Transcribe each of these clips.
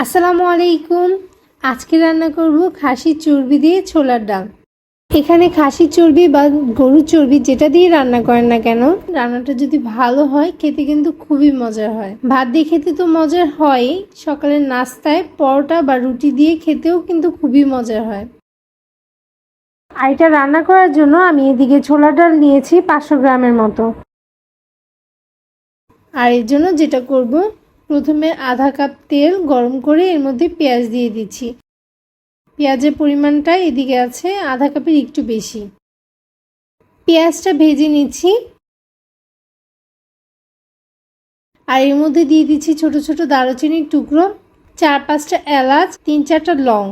আসসালামু আলাইকুম। আজকে রান্না করব খাসির চর্বি দিয়ে ছোলার ডাল। এখানে খাসির চর্বি বা গরুর চর্বি যেটা দিয়ে রান্না করেন না কেন, রান্নাটা যদি ভালো হয় খেতে কিন্তু খুবই মজার হয়। ভাত দিয়ে খেতে তো মজার হয়, সকালের নাস্তায় পরোটা বা রুটি দিয়ে খেতেও কিন্তু খুবই মজার হয়। আর এটা রান্না করার জন্য আমি এদিকে ছোলার ডাল নিয়েছি 500 গ্রামের মতো। আর এর জন্য যেটা করব, প্রথমে আধা কাপ তেল গরম করে এর মধ্যে পেঁয়াজ দিয়ে দিচ্ছি। পেঁয়াজের পরিমাণটা এদিকে আছে আধা কাপের একটু বেশি। পেঁয়াজটা ভেজে নিচ্ছি আর এর মধ্যে দিয়ে দিচ্ছি ছোট ছোট দারুচিনির টুকরো, 4-5টা এলাচ, 3-4টা লং।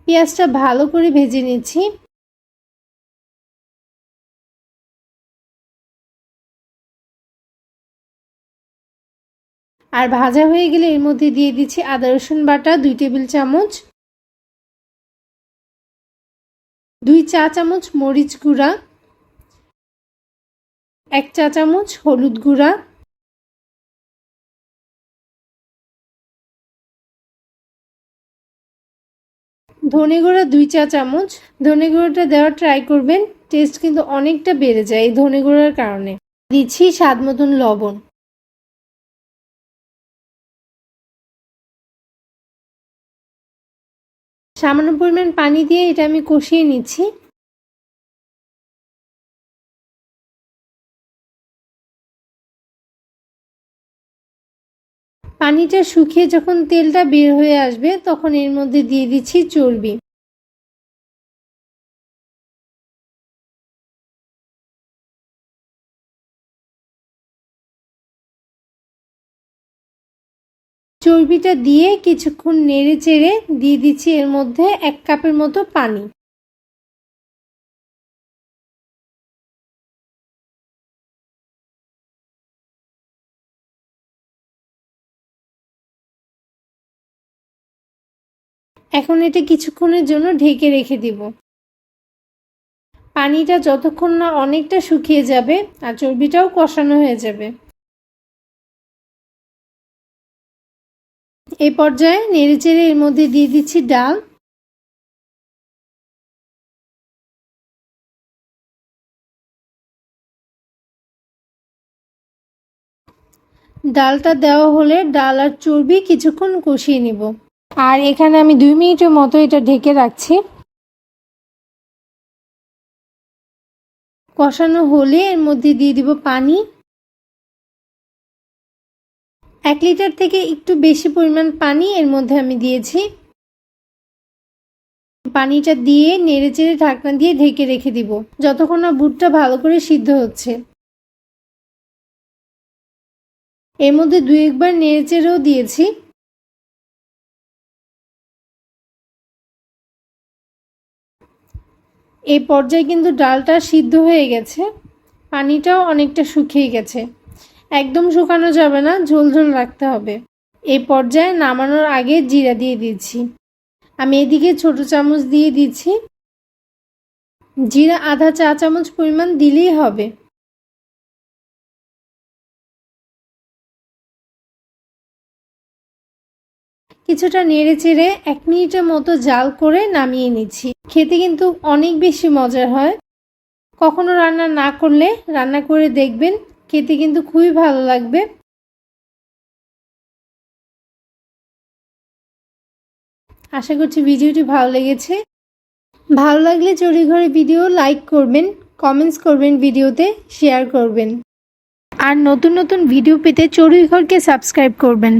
পেঁয়াজটা ভালো করে ভেজে নিচ্ছি। আর ভাজা হয়ে গেলে এর মধ্যে দিয়ে দিচ্ছি আদা রসুন বাটা 2 টেবিল চামচ, 2 চা চামচ মরিচ গুঁড়া, 1 চা চামচ হলুদ গুঁড়া, ধনে গুঁড়া 2 চা চামচ। ধনে গুঁড়োটা দেওয়ার ট্রাই করবেন, টেস্ট কিন্তু অনেকটা বেড়ে যায় এই ধনে গুঁড়োর কারণে। দিচ্ছি স্বাদ মতন লবণ। সামান্য পরিমাণ পানি দিয়ে এটা আমি কষিয়ে নিচ্ছি। পানিটা শুকিয়ে যখন তেলটা বের হয়ে আসবে তখন এর মধ্যে দিয়ে দিচ্ছি চর্বি। চর্বিটা দিয়ে কিছুক্ষণ নেড়ে চেড়ে দিয়ে দিচ্ছি এর মধ্যে 1 কাপের মতো পানি। এখন এটা কিছুক্ষণের জন্য ঢেকে রেখে দিব। পানিটা যতক্ষণ না অনেকটা শুকিয়ে যাবে আর চর্বিটাও কষানো হয়ে যাবে। এই পর্যায়ে নেড়েচেড়ে এর মধ্যে দিয়ে দিচ্ছি ডাল। ডালটা দেওয়া হলে ডাল আর চর্বি কিছুক্ষণ কষিয়ে নিব। আর এখানে আমি 2 মিনিটের মতো এটা ঢেকে রাখছি। কষানো হলে এর মধ্যে দিয়ে দিব পানি। 1 লিটার থেকে একটু বেশি পরিমাণ পানি এর মধ্যে আমি দিয়েছি। পানিটা দিয়ে নেড়েচেড়ে ঢাকনা দিয়ে ঢেকে রেখে দিব যতক্ষণ না বুটটা ভালো করে সিদ্ধ হচ্ছে। এর মধ্যে 2-1 বার নেড়েচেড়েও দিয়েছি। এই পর্যায়ে কিন্তু ডালটা সিদ্ধ হয়ে গেছে, পানিটাও অনেকটা শুকিয়ে গেছে। একদম শুকানো যাবে না, ঝোল ঝোল রাখতে হবে। এই পর্যায়ে নামানোর আগে জিরা দিয়ে দিচ্ছি। আমি এদিকে ছোট চামচ দিয়ে দিচ্ছি। জিরা আধা চা চামচ পরিমাণ দিলেই হবে। কিছুটা নেড়ে চেড়ে 1 মিনিটের মতো জাল করে নামিয়ে নিচ্ছি। খেতে কিন্তু অনেক বেশি মজার হয়। কখনো রান্না না করলে রান্না করে দেখবেন, খেতে কিন্তু খুবই ভালো লাগবে। আশা করছি ভিডিওটি ভালো লেগেছে। ভালো লাগলে চড়ুইঘরে ভিডিও লাইক করবেন, কমেন্টস করবেন, ভিডিওতে শেয়ার করবেন। আর নতুন নতুন ভিডিও পেতে চড়ুইঘরকে সাবস্ক্রাইব করবেন।